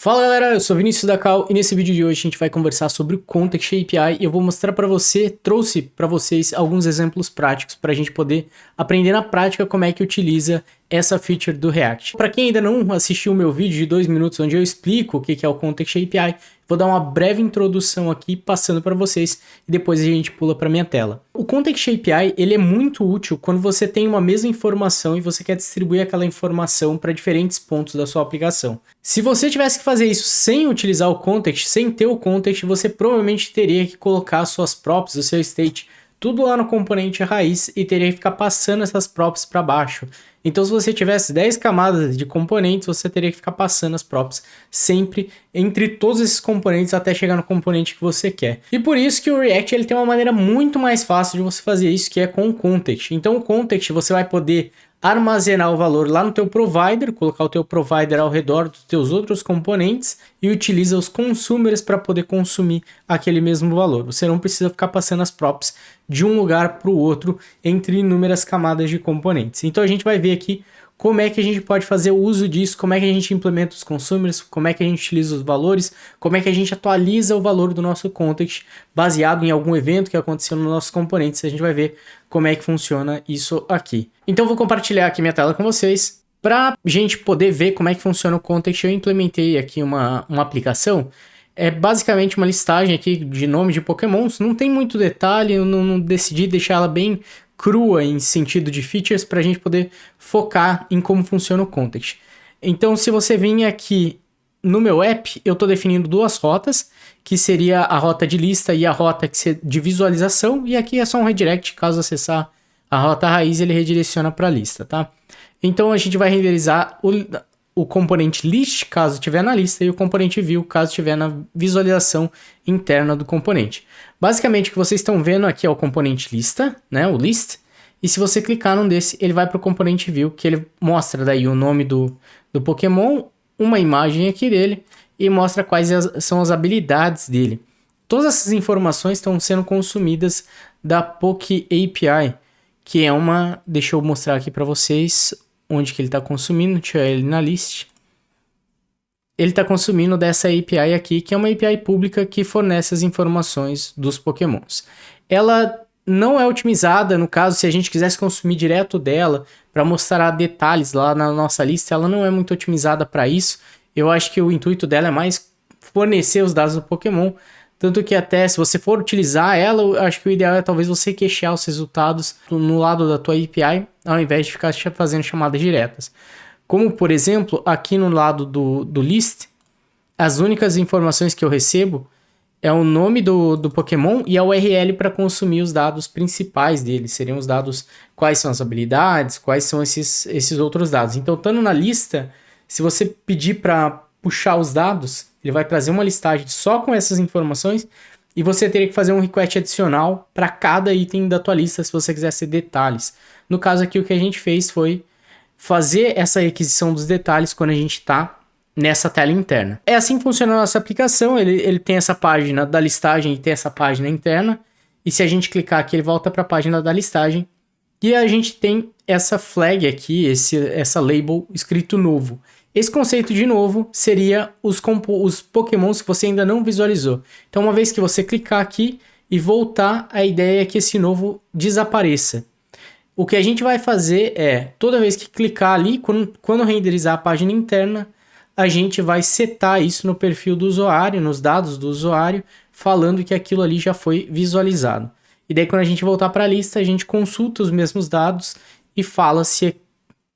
Fala galera, eu sou Vinícius da Cal e nesse vídeo de hoje a gente vai conversar sobre o Context API e eu vou mostrar para trouxe para vocês alguns exemplos práticos para a gente poder aprender na prática como é que utiliza essa feature do React. Para quem ainda não assistiu o meu vídeo de 2 minutos onde eu explico o que é o Context API, vou dar uma breve introdução aqui passando para vocês e depois a gente pula para minha tela. O Context API ele é muito útil quando você tem uma mesma informação e você quer distribuir aquela informação para diferentes pontos da sua aplicação. Se você tivesse que fazer isso sem utilizar o context, sem ter o context, você provavelmente teria que colocar suas props, o seu state, tudo lá no componente raiz e teria que ficar passando essas props para baixo. Então, se você tivesse 10 camadas de componentes, você teria que ficar passando as props sempre entre todos esses componentes até chegar no componente que você quer. E por isso que o React ele tem uma maneira muito mais fácil de você fazer isso, que é com o context. Então, o context você vai poder armazenar o valor lá no teu provider, colocar o teu provider ao redor dos teus outros componentes e utiliza os consumers para poder consumir aquele mesmo valor. Você não precisa ficar passando as props de um lugar para o outro entre inúmeras camadas de componentes. Então a gente vai ver aqui como é que a gente pode fazer o uso disso, como é que a gente implementa os consumers, como é que a gente utiliza os valores, como é que a gente atualiza o valor do nosso context baseado em algum evento que aconteceu nos nossos componentes. A gente vai ver como é que funciona isso aqui. Então vou compartilhar aqui minha tela com vocês. Para a gente poder ver como é que funciona o context, eu implementei aqui uma aplicação. É basicamente uma listagem aqui de nome de pokémons, não tem muito detalhe, eu não decidi deixar ela bem crua em sentido de features para a gente poder focar em como funciona o context. Então, se você vir aqui no meu app, eu estou definindo duas rotas, que seria a rota de lista e a rota de visualização, e aqui é só um redirect, caso acessar a rota raiz, ele redireciona para a lista, tá? Então, a gente vai renderizar o componente list, caso estiver na lista, e o componente view, caso estiver na visualização interna do componente. Basicamente, o que vocês estão vendo aqui é o componente lista, né, o list, e se você clicar num desse, ele vai para o componente view, que ele mostra daí o nome do Pokémon, uma imagem aqui dele, e mostra quais são as habilidades dele. Todas essas informações estão sendo consumidas da Poké API, que é uma... Deixa eu mostrar aqui para vocês onde que ele está consumindo, deixa eu ir na list. Ele está consumindo dessa API aqui, que é uma API pública que fornece as informações dos Pokémons. Ela não é otimizada, no caso, se a gente quisesse consumir direto dela, para mostrar detalhes lá na nossa lista, ela não é muito otimizada para isso. Eu acho que o intuito dela é mais fornecer os dados do Pokémon, tanto que até se você for utilizar ela, eu acho que o ideal é talvez você cachear os resultados no lado da tua API, ao invés de ficar fazendo chamadas diretas. Como, por exemplo, aqui no lado do list, as únicas informações que eu recebo é o nome do Pokémon e a URL para consumir os dados principais dele. Seriam os dados, quais são as habilidades, quais são esses outros dados. Então, estando na lista, se você pedir para puxar os dados, ele vai trazer uma listagem só com essas informações e você teria que fazer um request adicional para cada item da tua lista se você quisesse detalhes. No caso aqui, o que a gente fez foi fazer essa requisição dos detalhes quando a gente está nessa tela interna. É assim que funciona a nossa aplicação. Ele tem essa página da listagem e tem essa página interna. E se a gente clicar aqui, ele volta para a página da listagem. E a gente tem essa flag aqui, essa label escrito novo. Esse conceito de novo seria os Pokémons que você ainda não visualizou. Então, uma vez que você clicar aqui e voltar, a ideia é que esse novo desapareça. O que a gente vai fazer é, toda vez que clicar ali, quando renderizar a página interna, a gente vai setar isso no perfil do usuário, nos dados do usuário, falando que aquilo ali já foi visualizado. E daí, quando a gente voltar para a lista, a gente consulta os mesmos dados e fala se,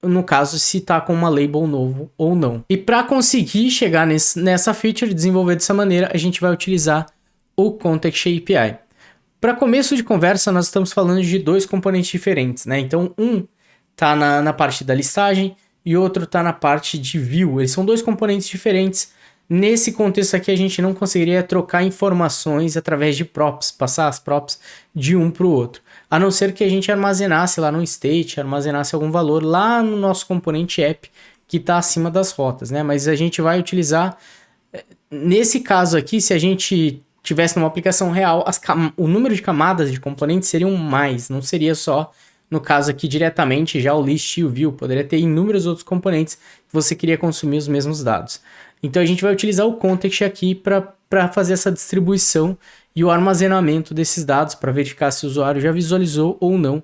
no caso, se está com uma label novo ou não. E para conseguir chegar nessa feature, desenvolver dessa maneira, a gente vai utilizar o Context API. Para começo de conversa, nós estamos falando de dois componentes diferentes, né? Então, um está na parte da listagem e outro está na parte de view. Eles são dois componentes diferentes. Nesse contexto aqui, a gente não conseguiria trocar informações através de props, passar as props de um para o outro. A não ser que a gente armazenasse lá no state, armazenasse algum valor lá no nosso componente app que está acima das rotas, né? Mas a gente vai utilizar, nesse caso aqui, se a gente tivesse numa aplicação real, o número de camadas de componentes seriam mais, não seria só, no caso aqui, diretamente já o list e o view, poderia ter inúmeros outros componentes que você queria consumir os mesmos dados. Então a gente vai utilizar o context aqui para fazer essa distribuição e o armazenamento desses dados para verificar se o usuário já visualizou ou não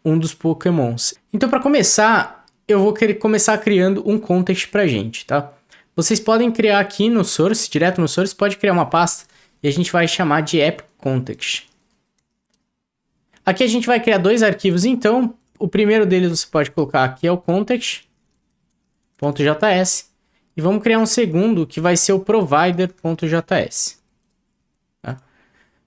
um dos Pokémons. Então para começar, eu vou querer começar criando um context para a gente, tá? Vocês podem criar aqui no source, direto no source, pode criar uma pasta e a gente vai chamar de app context. Aqui a gente vai criar dois arquivos, então o primeiro deles você pode colocar aqui é o context.js e vamos criar um segundo que vai ser o provider.js. Tá?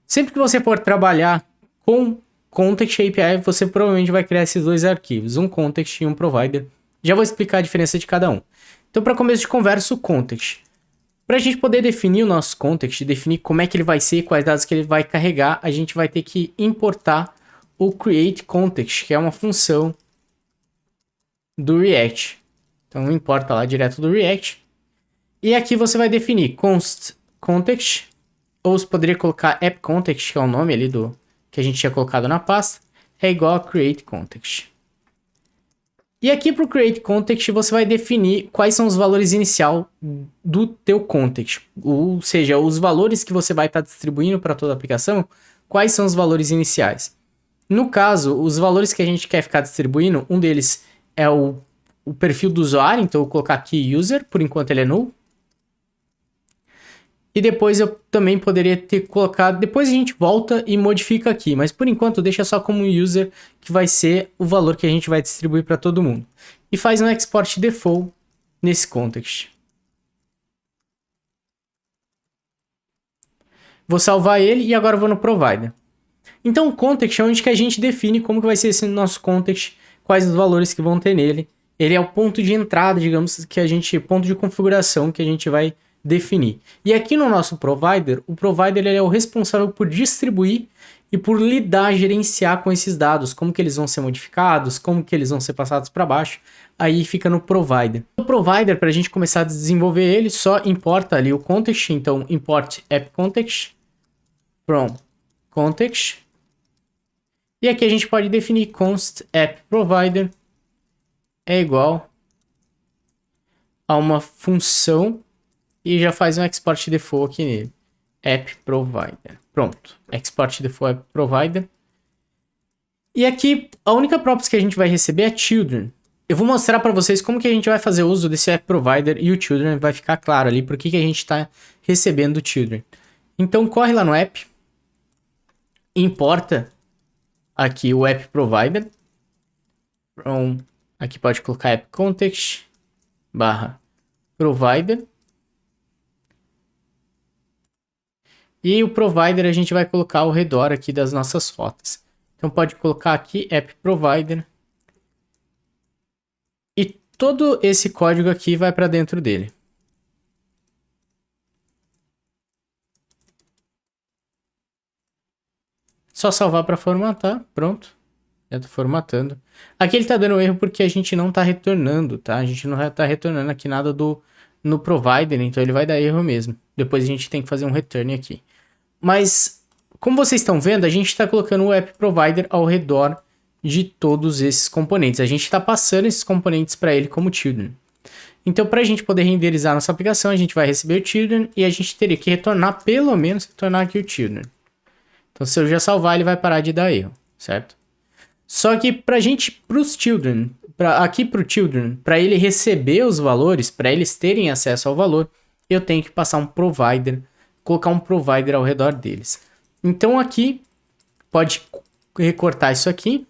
Sempre que você for trabalhar com Context API, você provavelmente vai criar esses dois arquivos, um context e um provider. Já vou explicar a diferença de cada um. Então, para começo de conversa, o context. Para a gente poder definir o nosso context, definir como é que ele vai ser, quais dados que ele vai carregar, a gente vai ter que importar o createContext, que é uma função do React. Então, importa lá direto do React. E aqui você vai definir const context, ou você poderia colocar appContext, que é o nome ali do que a gente tinha colocado na pasta, é igual a createContext. E aqui para o createContext você vai definir quais são os valores inicial do teu context, ou seja, os valores que você vai estar distribuindo para toda a aplicação, quais são os valores iniciais. No caso, os valores que a gente quer ficar distribuindo, um deles é o perfil do usuário, então eu vou colocar aqui user, por enquanto ele é null. E depois eu também poderia ter colocado... Depois a gente volta e modifica aqui. Mas por enquanto deixa só como user, que vai ser o valor que a gente vai distribuir para todo mundo. E faz um export default nesse context. Vou salvar ele e agora vou no provider. Então o context é onde que a gente define como que vai ser esse nosso context, quais os valores que vão ter nele. Ele é o ponto de entrada, digamos, que a gente... ponto de configuração que a gente vai definir. E aqui no nosso provider, o provider ele é o responsável por distribuir e por lidar, gerenciar com esses dados, como que eles vão ser modificados, como que eles vão ser passados para baixo, aí fica no provider. O provider, para a gente começar a desenvolver ele, só importa ali o context, então import appContext from context. E aqui a gente pode definir const appProvider é igual a uma função e já faz um export default aqui nele. App Provider. Pronto. Export default App Provider. E aqui, a única property que a gente vai receber é Children. Eu vou mostrar para vocês como que a gente vai fazer uso desse App Provider e o Children vai ficar claro ali porque que a gente está recebendo o Children. Então, corre lá no app. Importa aqui o App Provider. Aqui pode colocar App Context / Provider. E o provider a gente vai colocar ao redor aqui das nossas rotas. Então pode colocar aqui app provider. E todo esse código aqui vai para dentro dele. Só salvar para formatar, pronto. Já tô formatando. Aqui ele tá dando erro porque a gente não tá retornando, tá? A gente não tá retornando aqui nada no provider, então ele vai dar erro mesmo. Depois a gente tem que fazer um return aqui. Mas, como vocês estão vendo, a gente está colocando o App Provider ao redor de todos esses componentes. A gente está passando esses componentes para ele como Children. Então, para a gente poder renderizar nossa aplicação, a gente vai receber o Children e a gente teria que retornar, pelo menos, retornar aqui o Children. Então, se eu já salvar, ele vai parar de dar erro, certo? Só que para a gente, para os Children, aqui para o Children, para ele receber os valores, para eles terem acesso ao valor, eu tenho que passar um provider, colocar um provider ao redor deles. Então aqui, pode recortar isso aqui,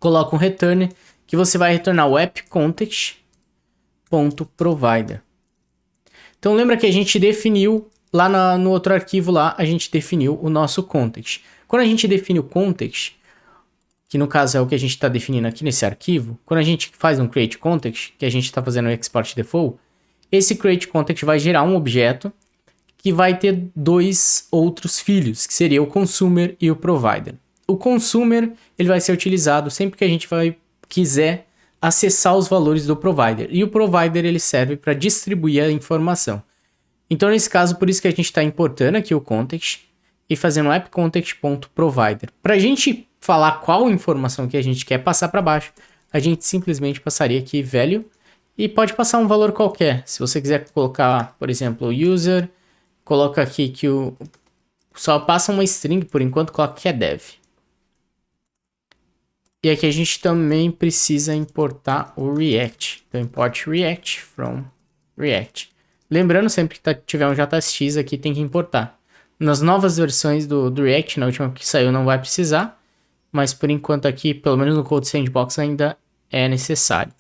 coloca um return, que você vai retornar o appContext.provider. Então lembra que a gente definiu, lá no outro arquivo lá, a gente definiu o nosso context. Quando a gente define o context, que no caso é o que a gente está definindo aqui nesse arquivo, quando a gente faz um createContext, que a gente está fazendo o export default, esse createContext vai gerar um objeto que vai ter dois outros filhos, que seria o consumer e o provider. O consumer ele vai ser utilizado sempre que a gente quiser acessar os valores do provider. E o provider ele serve para distribuir a informação. Então, nesse caso, por isso que a gente está importando aqui o context e fazendo appContext.provider. Para a gente falar qual informação que a gente quer passar para baixo, a gente simplesmente passaria aqui value E pode passar um valor qualquer. Se você quiser colocar, por exemplo, o user, coloca aqui que só passa uma string, por enquanto coloca que é dev. E aqui a gente também precisa importar o React. Então, import React from React. Lembrando, sempre que tiver um JSX aqui, tem que importar. Nas novas versões do React, na última que saiu, não vai precisar. Mas, por enquanto aqui, pelo menos no Code Sandbox, ainda é necessário.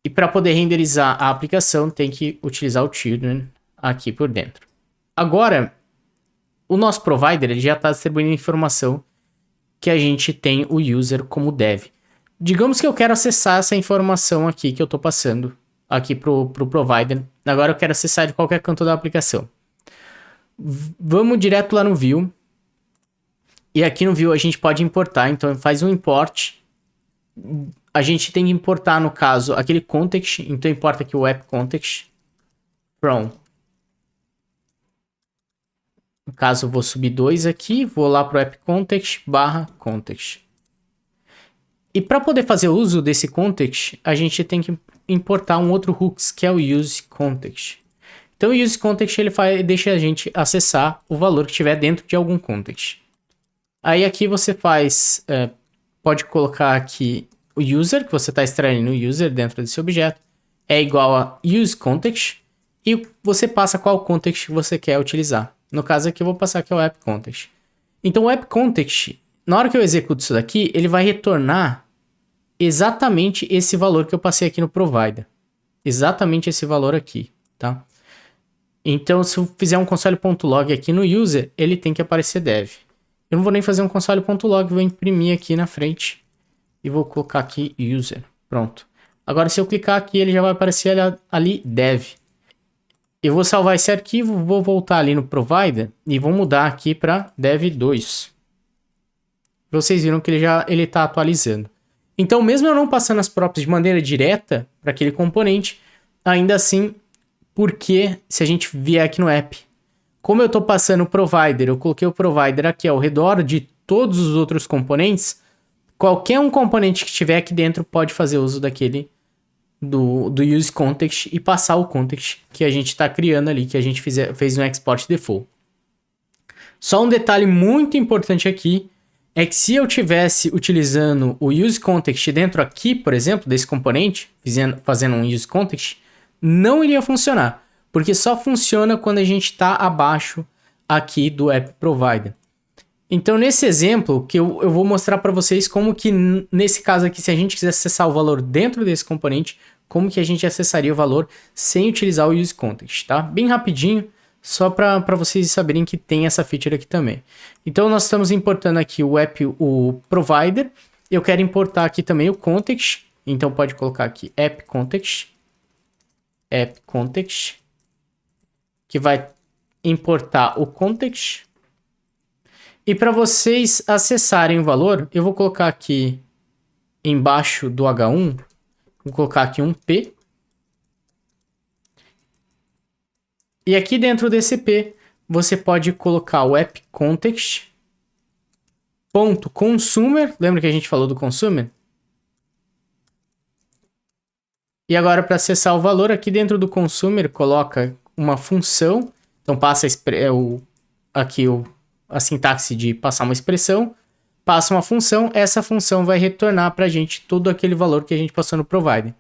E para poder renderizar a aplicação, tem que utilizar o children aqui por dentro. Agora, o nosso provider ele já está distribuindo informação que a gente tem o user como dev. Digamos que eu quero acessar essa informação aqui que eu estou passando aqui pro provider. Agora eu quero acessar de qualquer canto da aplicação. Vamos direto lá no view. E aqui no view a gente pode importar. Então faz um import. A gente tem que importar, no caso, aquele context. Então importa aqui o app context from. No caso, eu vou subir 2 aqui, vou lá para o app context barra context. E para poder fazer uso desse context, a gente tem que importar um outro hooks, que é o use context. Então o use context ele deixa a gente acessar o valor que tiver dentro de algum context. Aí aqui você pode colocar aqui o user, que você está extraindo o user dentro desse objeto, é igual a use context, e você passa qual context que você quer utilizar. No caso aqui eu vou passar aqui o app context. Então o app context, na hora que eu executo isso daqui, ele vai retornar exatamente esse valor que eu passei aqui no provider. Exatamente esse valor aqui, tá? Então se eu fizer um console.log aqui no user, ele tem que aparecer dev. Eu não vou nem fazer um console.log, vou imprimir aqui na frente e vou colocar aqui user. Pronto. Agora se eu clicar aqui, ele já vai aparecer ali dev. Eu vou salvar esse arquivo, vou voltar ali no provider e vou mudar aqui para dev2. Vocês viram que ele está atualizando. Então, mesmo eu não passando as props de maneira direta para aquele componente, ainda assim, porque se a gente vier aqui no app, como eu estou passando o provider, eu coloquei o provider aqui ao redor de todos os outros componentes, qualquer um componente que estiver aqui dentro pode fazer uso daquele do use context e passar o context que a gente está criando ali, que a gente fez um export default. Só um detalhe muito importante aqui é que se eu tivesse utilizando o use context dentro aqui, por exemplo, desse componente, fazendo um use context, não iria funcionar, porque só funciona quando a gente está abaixo aqui do app provider. Então, nesse exemplo, que eu vou mostrar para vocês como que, nesse caso aqui, se a gente quiser acessar o valor dentro desse componente, como que a gente acessaria o valor sem utilizar o use context, tá? Bem rapidinho, só para vocês saberem que tem essa feature aqui também. Então, nós estamos importando aqui o provider. Eu quero importar aqui também o context. Então, pode colocar aqui app context, que vai importar o context. E para vocês acessarem o valor, eu vou colocar aqui embaixo do H1, vou colocar aqui um P. E aqui dentro desse P, você pode colocar o app context ponto consumer. Lembra que a gente falou do consumer? E agora para acessar o valor, aqui dentro do consumer, coloca uma função. Então passa a sintaxe de passar uma expressão, passa uma função, essa função vai retornar para a gente todo aquele valor que a gente passou no provider.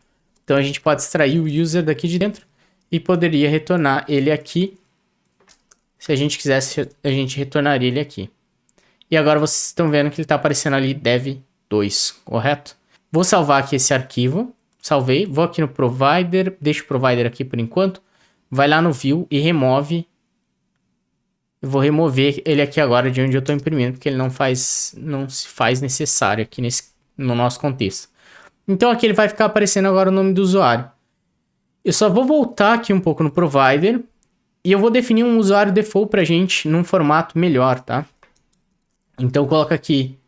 Então a gente pode extrair o user daqui de dentro e poderia retornar ele aqui. Se a gente quisesse, a gente retornaria ele aqui. E agora vocês estão vendo que ele está aparecendo ali dev2, correto? Vou salvar aqui esse arquivo, salvei, vou aqui no provider, deixo o provider aqui por enquanto, vai lá no view e remove. Eu vou remover ele aqui agora de onde eu estou imprimindo, porque ele não se faz necessário aqui no nosso contexto. Então aqui ele vai ficar aparecendo agora o nome do usuário. Eu só vou voltar aqui um pouco no provider e eu vou definir um usuário default pra gente num formato melhor, tá? Então coloca aqui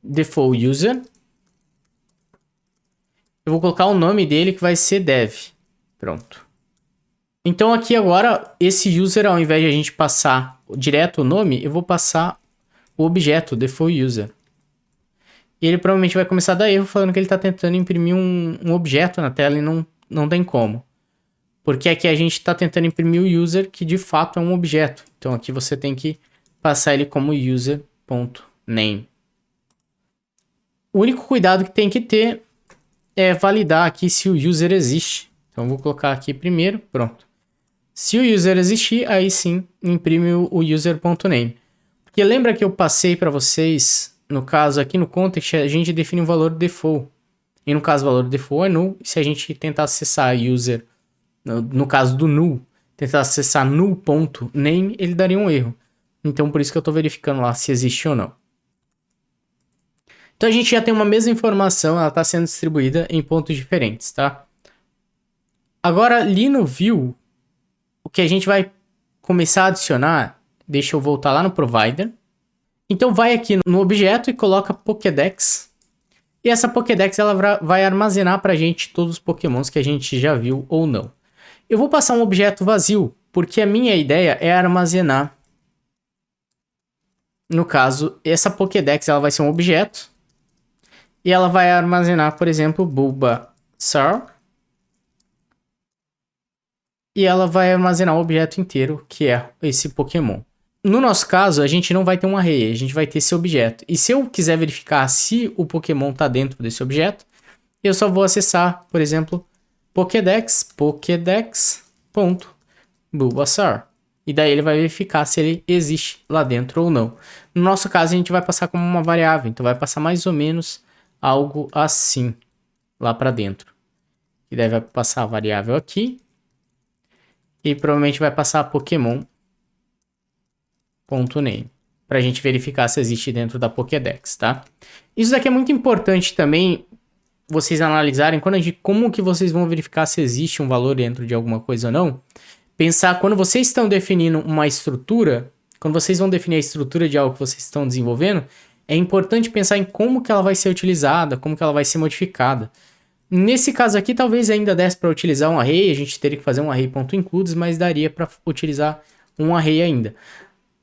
default user. Eu vou colocar o nome dele que vai ser dev. Pronto. Então aqui agora, esse user, ao invés de a gente passar direto o nome, eu vou passar o objeto, default user. E ele provavelmente vai começar a dar erro falando que ele está tentando imprimir um objeto na tela e não tem como. Porque aqui a gente está tentando imprimir o user, que de fato é um objeto. Então aqui você tem que passar ele como user.name. O único cuidado que tem que ter é validar aqui se o user existe. Então eu vou colocar aqui primeiro, pronto. Se o user existir, aí sim imprime o user.name. Porque lembra que eu passei para vocês, no caso aqui no context, a gente define um valor default. E no caso o valor default é null. E se a gente tentar acessar user, no caso do null, tentar acessar null.name, ele daria um erro. Então por isso que eu estou verificando lá se existe ou não. Então a gente já tem uma mesma informação, ela está sendo distribuída em pontos diferentes, tá? Agora ali no view, o que a gente vai começar a adicionar, deixa eu voltar lá no provider. Então vai aqui no objeto e coloca Pokédex. E essa Pokédex ela vai armazenar para a gente todos os Pokémons que a gente já viu ou não. Eu vou passar um objeto vazio, porque a minha ideia é armazenar. No caso, essa Pokédex ela vai ser um objeto. E ela vai armazenar, por exemplo, Bulbasaur. E ela vai armazenar o objeto inteiro, que é esse Pokémon. No nosso caso, a gente não vai ter um array, a gente vai ter esse objeto. E se eu quiser verificar se o Pokémon está dentro desse objeto, eu só vou acessar, por exemplo, Pokédex.Bulbasaur. E daí ele vai verificar se ele existe lá dentro ou não. No nosso caso, a gente vai passar como uma variável, então vai passar mais ou menos algo assim lá para dentro. E daí vai passar a variável aqui. E provavelmente vai passar Pokémon.name. Para a gente verificar se existe dentro da Pokédex, tá? Isso daqui é muito importante também vocês analisarem como que vocês vão verificar se existe um valor dentro de alguma coisa ou não. Pensar quando vocês estão definindo uma estrutura, quando vocês vão definir a estrutura de algo que vocês estão desenvolvendo, é importante pensar em como que ela vai ser utilizada, como que ela vai ser modificada. Nesse caso aqui, talvez ainda desse para utilizar um array, a gente teria que fazer um array.includes, mas daria para utilizar um array ainda.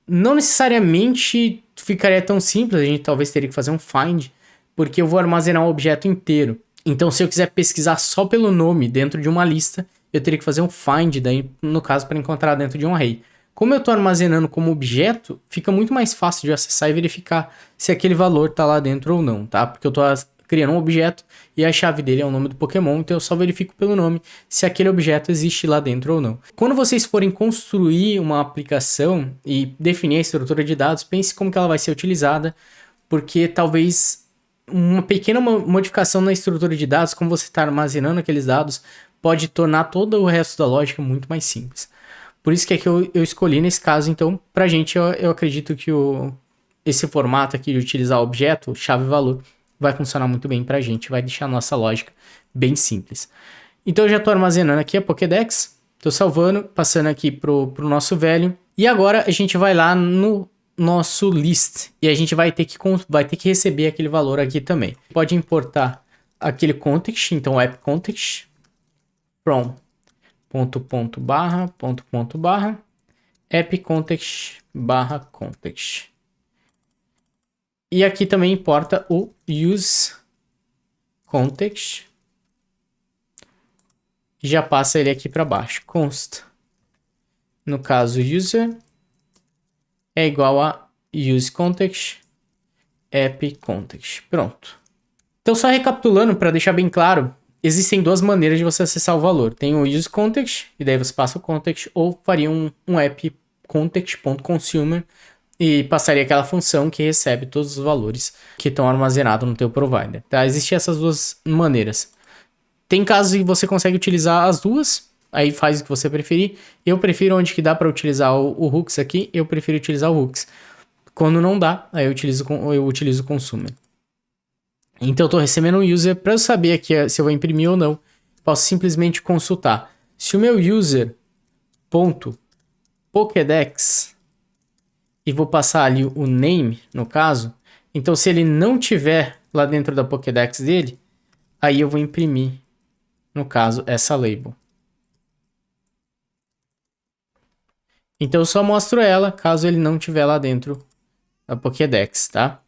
Não necessariamente ficaria tão simples, a gente talvez teria que fazer um find, porque eu vou armazenar um objeto inteiro. Então, se eu quiser pesquisar só pelo nome dentro de uma lista, eu teria que fazer um find, daí, no caso, para encontrar dentro de um array. Como eu estou armazenando como objeto, fica muito mais fácil de acessar e verificar se aquele valor está lá dentro ou não, tá? Porque eu estou criando um objeto e a chave dele é o nome do Pokémon, então eu só verifico pelo nome se aquele objeto existe lá dentro ou não. Quando vocês forem construir uma aplicação e definir a estrutura de dados, pense como que ela vai ser utilizada, porque talvez uma pequena modificação na estrutura de dados, como você está armazenando aqueles dados, pode tornar todo o resto da lógica muito mais simples. Por isso que é que eu escolhi nesse caso, então, pra gente, eu acredito que esse formato aqui de utilizar objeto, chave e valor, vai funcionar muito bem pra gente, vai deixar a nossa lógica bem simples. Então eu já estou armazenando aqui a Pokédex, estou salvando, passando aqui pro nosso velho, e agora a gente vai lá no nosso list, e a gente vai ter que receber aquele valor aqui também. Pode importar aquele context, então app context, from app context context. E aqui também importa o use context. Já passa ele aqui para baixo. Const. No caso, user é igual a use context app context. Pronto. Então, só recapitulando para deixar bem claro, existem duas maneiras de você acessar o valor. Tem o use context, e daí você passa o context, ou faria um app context.consumer e passaria aquela função que recebe todos os valores que estão armazenados no teu provider. Tá? Existem essas duas maneiras. Tem casos que você consegue utilizar as duas, aí faz o que você preferir. Eu prefiro onde que dá para utilizar o hooks aqui, eu prefiro utilizar o hooks. Quando não dá, aí eu utilizo o consumer. Então eu estou recebendo um user, para eu saber aqui se eu vou imprimir ou não, posso simplesmente consultar. Se o meu user.pokédex, e vou passar ali o name, no caso, então se ele não tiver lá dentro da Pokédex dele, aí eu vou imprimir, no caso, essa label. Então eu só mostro ela, caso ele não tiver lá dentro da Pokédex, tá?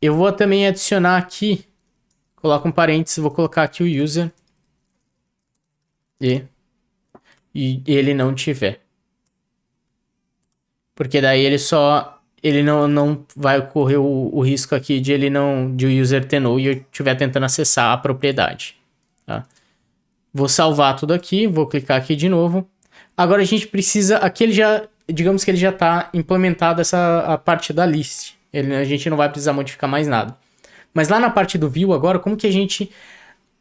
Eu vou também adicionar aqui, coloco um parênteses, vou colocar aqui o user. e ele não tiver. Porque daí ele não vai ocorrer o risco aqui de o user ter null e eu estiver tentando acessar a propriedade, tá? Vou salvar tudo aqui, vou clicar aqui de novo. Agora a gente precisa, aqui ele já, digamos que ele já está implementado a parte da list. A gente não vai precisar modificar mais nada. Mas lá na parte do view agora, como que a gente,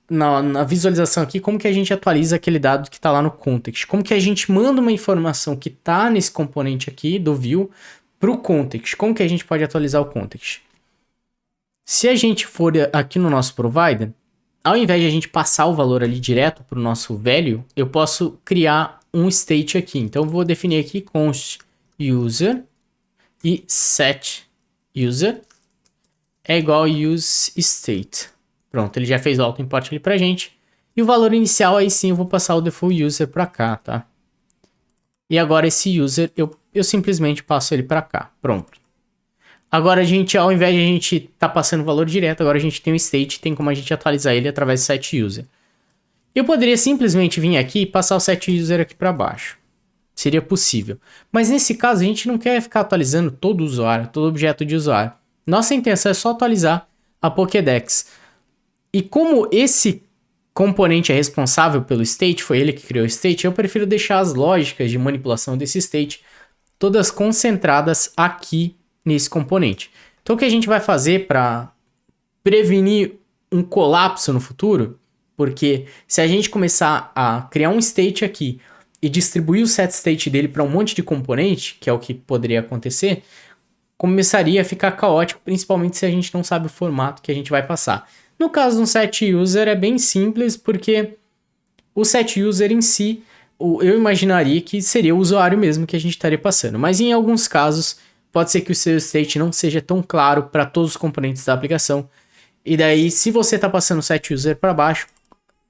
na visualização aqui, como que a gente atualiza aquele dado que está lá no context? Como que a gente manda uma informação que está nesse componente aqui do view para o context? Como que a gente pode atualizar o context? Se a gente for aqui no nosso provider, ao invés de a gente passar o valor ali direto para o nosso value, eu posso criar um state aqui. Então, eu vou definir aqui const user e set user é igual a use state. Pronto, ele já fez o auto-import ali pra gente. E o valor inicial, aí sim, eu vou passar o default user para cá, tá? E agora esse user, eu simplesmente passo ele para cá. Pronto. Agora a gente, ao invés de a gente tá passando o valor direto, agora a gente tem um state, tem como a gente atualizar ele através do set user. Eu poderia simplesmente vir aqui e passar o set user aqui para baixo. Seria possível. Mas nesse caso a gente não quer ficar atualizando todo usuário, todo objeto de usuário. Nossa intenção é só atualizar a Pokédex. E como esse componente é responsável pelo state, foi ele que criou o state, eu prefiro deixar as lógicas de manipulação desse state todas concentradas aqui nesse componente. Então o que a gente vai fazer para prevenir um colapso no futuro, porque se a gente começar a criar um state aqui e distribuir o set state dele para um monte de componente, que é o que poderia acontecer, começaria a ficar caótico, principalmente se a gente não sabe o formato que a gente vai passar. No caso do set user é bem simples, porque o set user em si, eu imaginaria que seria o usuário mesmo que a gente estaria passando. Mas em alguns casos, pode ser que o seu state não seja tão claro para todos os componentes da aplicação. E daí, se você está passando o set user para baixo,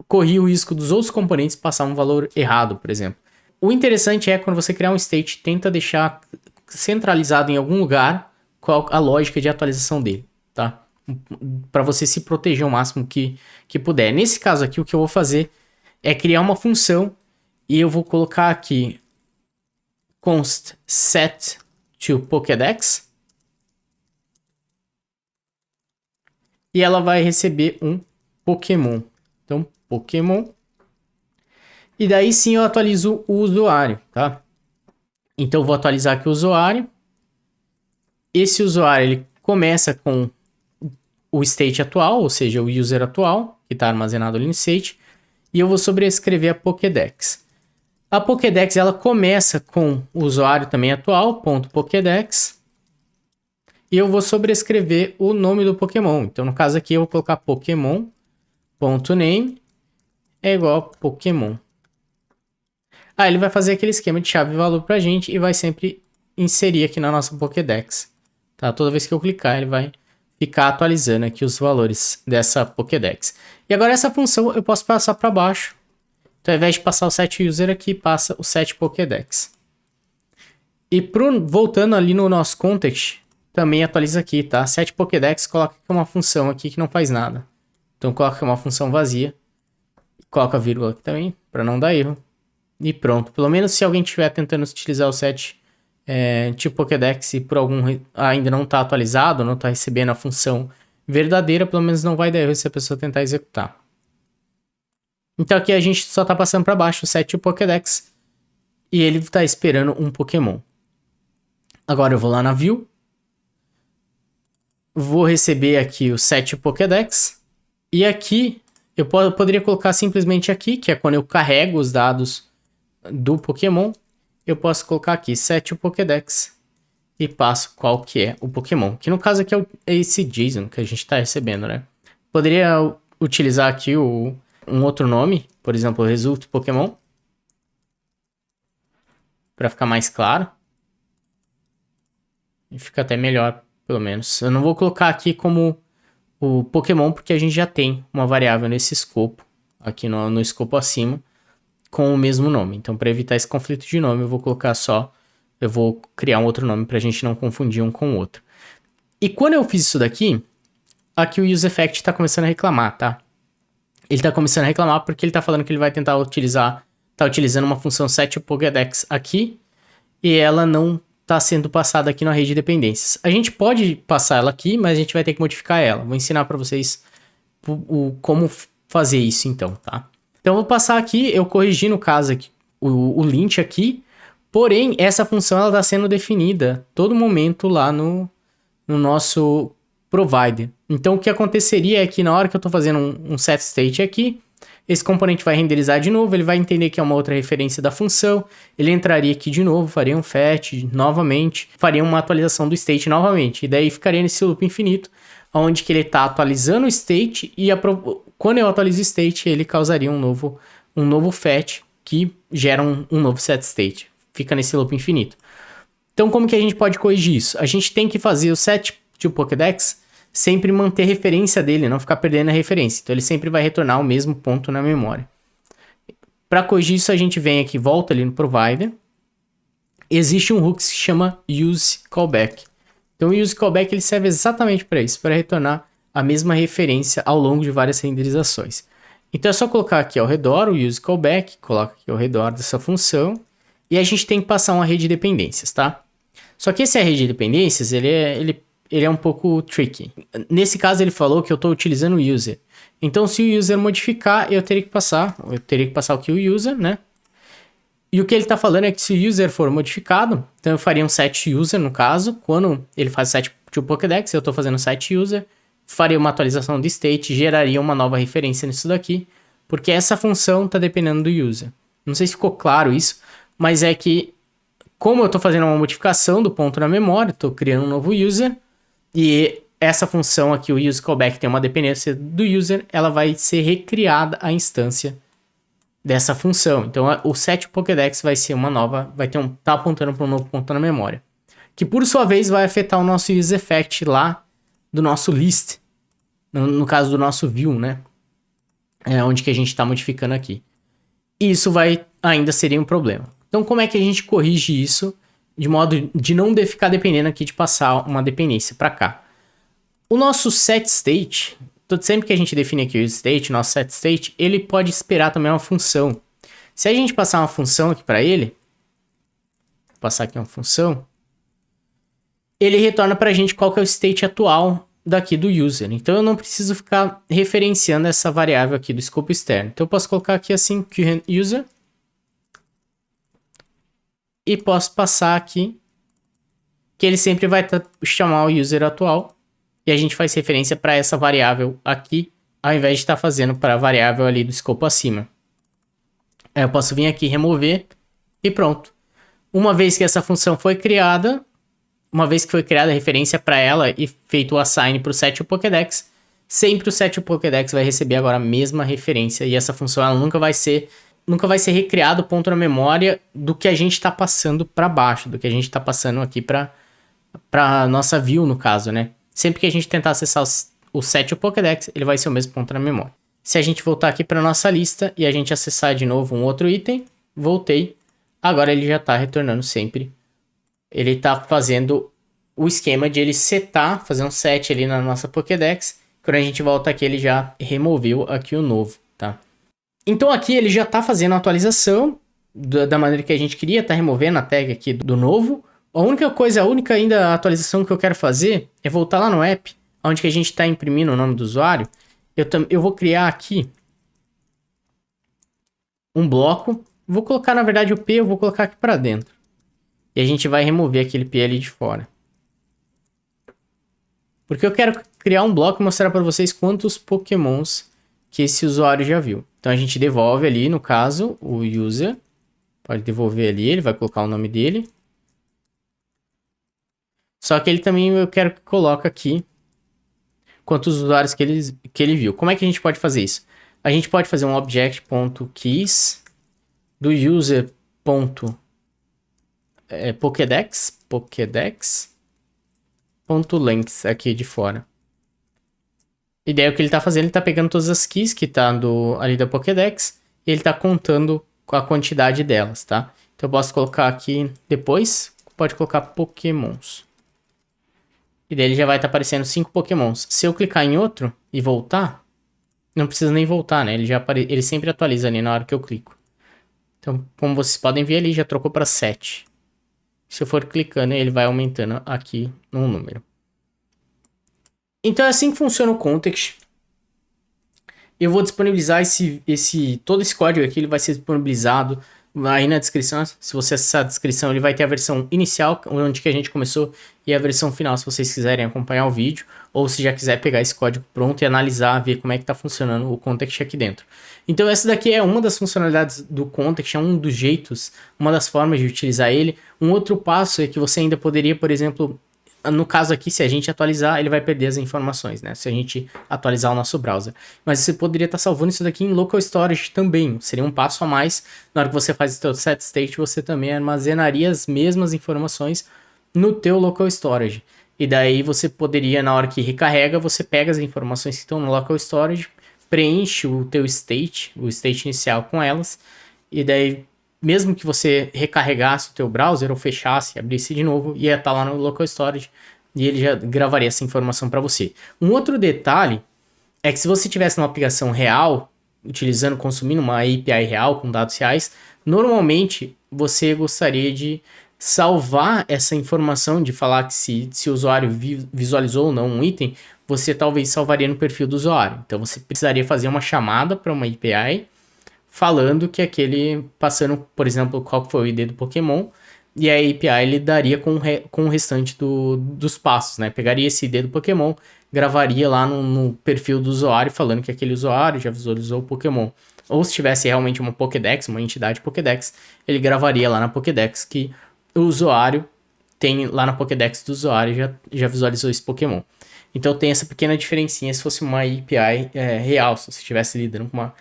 corria o risco dos outros componentes passar um valor errado, por exemplo. O interessante é quando você criar um state, tenta deixar centralizado em algum lugar qual a lógica de atualização dele, tá? Para você se proteger o máximo que puder. Nesse caso aqui, o que eu vou fazer é criar uma função e eu vou colocar aqui const set to Pokédex e ela vai receber um Pokémon. Então, Pokémon. E daí sim eu atualizo o usuário, tá? Então eu vou atualizar aqui o usuário. Esse usuário ele começa com o state atual, ou seja, o user atual, que está armazenado ali no state. E eu vou sobrescrever a Pokédex. A Pokédex ela começa com o usuário também atual, .pokédex. E eu vou sobrescrever o nome do Pokémon. Então no caso aqui eu vou colocar Pokémon.name é igual a Pokémon. Aí ele vai fazer aquele esquema de chave e valor pra gente e vai sempre inserir aqui na nossa Pokédex. Tá? Toda vez que eu clicar, ele vai ficar atualizando aqui os valores dessa Pokédex. E agora essa função eu posso passar para baixo. Então, ao invés de passar o set user aqui, passa o set Pokédex. E voltando ali no nosso context, também atualiza aqui, tá? Set Pokédex, coloca aqui uma função aqui que não faz nada. Então, coloca aqui uma função vazia. Coloca vírgula aqui também, para não dar erro. E pronto. Pelo menos se alguém estiver tentando utilizar o set tipo Pokédex e por algum ainda não está atualizado, não está recebendo a função verdadeira, pelo menos não vai dar erro se a pessoa tentar executar. Então aqui a gente só está passando para baixo o set Pokédex e ele está esperando um Pokémon. Agora eu vou lá na view, vou receber aqui o set Pokédex e aqui eu poderia colocar simplesmente aqui, que é quando eu carrego os dados do Pokémon. Eu posso colocar aqui, set o Pokédex, e passo qual que é o Pokémon. Que no caso aqui é esse JSON que a gente está recebendo, né? Poderia utilizar aqui um outro nome, por exemplo, result Pokémon, para ficar mais claro. E fica até melhor, pelo menos. Eu não vou colocar aqui como o Pokémon, porque a gente já tem uma variável nesse escopo, aqui no escopo acima, com o mesmo nome. Então, para evitar esse conflito de nome, eu vou criar um outro nome para a gente não confundir um com o outro. E quando eu fiz isso daqui, aqui o useEffect está começando a reclamar, tá? Ele tá começando a reclamar porque ele tá falando que ele vai tentar utilizar, tá utilizando uma função setPokédex aqui, e ela não tá sendo passada aqui na rede de dependências. A gente pode passar ela aqui, mas a gente vai ter que modificar ela. Vou ensinar para vocês como fazer isso então, tá? Então eu vou passar aqui, eu corrigi no caso aqui, o lint aqui, porém essa função ela tá sendo definida todo momento lá no nosso provider. Então o que aconteceria é que na hora que eu estou fazendo um set state aqui, esse componente vai renderizar de novo, ele vai entender que é uma outra referência da função, ele entraria aqui de novo, faria um fetch novamente, faria uma atualização do state novamente, e daí ficaria nesse loop infinito, onde que ele está atualizando o state, e quando eu atualizo o state, ele causaria um novo fetch, que gera um novo set state. Fica nesse loop infinito. Então como que a gente pode corrigir isso? A gente tem que fazer o set to Pokédex sempre manter referência dele, não ficar perdendo a referência. Então ele sempre vai retornar o mesmo ponto na memória. Para corrigir isso, a gente vem aqui, volta ali no provider. Existe um hook que se chama useCallback. Então o useCallback ele serve exatamente para isso, para retornar a mesma referência ao longo de várias renderizações. Então é só colocar aqui ao redor o useCallback, coloca aqui ao redor dessa função, e a gente tem que passar uma rede de dependências, tá? Só que esse rede de dependências, ele é um pouco tricky. Nesse caso, ele falou que eu estou utilizando o user. Então, se o user modificar, eu teria que passar aqui o user, né? E o que ele está falando é que se o user for modificado, então eu faria um set user, no caso, quando ele faz set to Pokédex, eu estou fazendo set user, faria uma atualização de state, geraria uma nova referência nisso daqui, porque essa função está dependendo do user. Não sei se ficou claro isso, mas é que como eu estou fazendo uma modificação do ponto na memória, estou criando um novo user, e essa função aqui, o useCallback, tem uma dependência do user, ela vai ser recriada a instância dessa função. Então, o setPokédex vai ser uma nova, tá apontando para um novo ponto na memória. Que, por sua vez, vai afetar o nosso useEffect lá do nosso list, no caso do nosso view, né? É onde que a gente está modificando aqui. E isso ainda seria um problema. Então, como é que a gente corrige isso de modo de não ficar dependendo aqui de passar uma dependência para cá? O nosso setState, sempre que a gente define aqui o state, nosso setState, ele pode esperar também uma função. Se a gente passar uma função aqui para ele, vou passar aqui uma função, ele retorna para a gente qual que é o state atual daqui do user. Então eu não preciso ficar referenciando essa variável aqui do escopo externo. Então eu posso colocar aqui assim, current user, e posso passar aqui que ele sempre vai chamar o user atual e a gente faz referência para essa variável aqui, ao invés de estar fazendo para a variável ali do escopo acima. Aí eu posso vir aqui, remover e pronto. Uma vez que essa função foi criada, uma vez que foi criada a referência para ela e feito o assign para o setPokédex, sempre o setPokédex vai receber agora a mesma referência e essa função ela nunca vai ser recriado o ponto na memória do que a gente está passando para baixo, do que a gente está passando aqui para nossa view, no caso, né? Sempre que a gente tentar acessar o setPokédex, ele vai ser o mesmo ponto na memória. Se a gente voltar aqui para nossa lista e a gente acessar de novo um outro item, voltei, agora ele já está retornando sempre. Ele está fazendo o esquema de ele setar, fazer um set ali na nossa Pokédex. Quando a gente volta aqui, ele já removeu aqui o novo, tá? Então aqui ele já está fazendo a atualização da maneira que a gente queria, está removendo a tag aqui do novo. A única ainda atualização que eu quero fazer é voltar lá no app, onde que a gente está imprimindo o nome do usuário. Eu vou criar aqui um bloco. Vou colocar, na verdade, o P, eu vou colocar aqui para dentro. E a gente vai remover aquele P ali de fora. Porque eu quero criar um bloco e mostrar para vocês quantos Pokémons que esse usuário já viu. Então a gente devolve ali, no caso, o user. Pode devolver ali, ele vai colocar o nome dele. Só que ele também, eu quero que coloque aqui quantos usuários que ele viu. Como é que a gente pode fazer isso? A gente pode fazer um object.keys do user.pokédex.length aqui de fora. E daí o que ele está fazendo, ele está pegando todas as keys que tá ali da Pokédex e ele está contando com a quantidade delas, tá? Então eu posso colocar aqui depois, pode colocar Pokémons. E daí ele já vai estar aparecendo 5 Pokémons. Se eu clicar em outro e voltar, Não precisa nem voltar, né? Ele sempre atualiza ali na hora que eu clico. Então, como vocês podem ver ali, já trocou para 7. Se eu for clicando, ele vai aumentando aqui no número. Então é assim que funciona o Context. Eu vou disponibilizar todo esse código aqui, ele vai ser disponibilizado aí na descrição. Se você acessar a descrição, ele vai ter a versão inicial, onde que a gente começou, e a versão final, se vocês quiserem acompanhar o vídeo, ou se já quiser pegar esse código pronto e analisar, ver como é que está funcionando o Context aqui dentro. Então essa daqui é uma das funcionalidades do Context, é um dos jeitos, uma das formas de utilizar ele. Um outro passo é que você ainda poderia, por exemplo, no caso aqui, se a gente atualizar, ele vai perder as informações, né? Se a gente atualizar o nosso browser. Mas você poderia estar salvando isso daqui em local storage também. Seria um passo a mais. Na hora que você faz o seu set state, você também armazenaria as mesmas informações no teu local storage. E daí você poderia, na hora que recarrega, você pega as informações que estão no local storage, preenche o teu state, o state inicial com elas, e daí mesmo que você recarregasse o teu browser ou fechasse, abrisse de novo, ia estar lá no local storage e ele já gravaria essa informação para você. Um outro detalhe é que se você tivesse uma aplicação real, consumindo uma API real com dados reais, normalmente você gostaria de salvar essa informação, de falar que se o usuário visualizou ou não um item, você talvez salvaria no perfil do usuário. Então você precisaria fazer uma chamada para uma API falando que passando, por exemplo, qual foi o ID do Pokémon, e a API lidaria com o restante dos passos, né? Pegaria esse ID do Pokémon, gravaria lá no perfil do usuário, falando que aquele usuário já visualizou o Pokémon. Ou se tivesse realmente uma Pokédex, uma entidade Pokédex, ele gravaria lá na Pokédex que o usuário tem lá na Pokédex do usuário já visualizou esse Pokémon. Então tem essa pequena diferencinha se fosse uma API real, se você estivesse lidando com uma...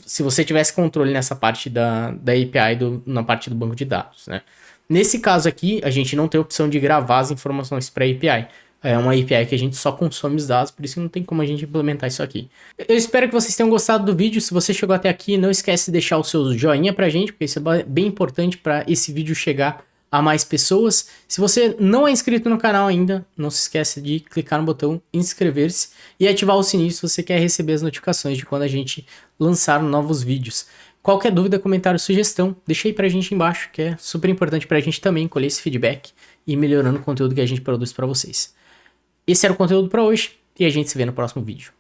se você tivesse controle nessa parte da API, na parte do banco de dados, né? Nesse caso aqui, a gente não tem opção de gravar as informações para a API. É uma API que a gente só consome os dados, por isso não tem como a gente implementar isso aqui. Eu espero que vocês tenham gostado do vídeo. Se você chegou até aqui, não esquece de deixar o seu joinha pra gente, porque isso é bem importante para esse vídeo chegar a mais pessoas. Se você não é inscrito no canal ainda, não se esqueça de clicar no botão inscrever-se e ativar o sininho se você quer receber as notificações de quando a gente lançar novos vídeos. Qualquer dúvida, comentário, sugestão, deixa aí pra gente embaixo, que é super importante pra gente também colher esse feedback e ir melhorando o conteúdo que a gente produz pra vocês. Esse era o conteúdo pra hoje e a gente se vê no próximo vídeo.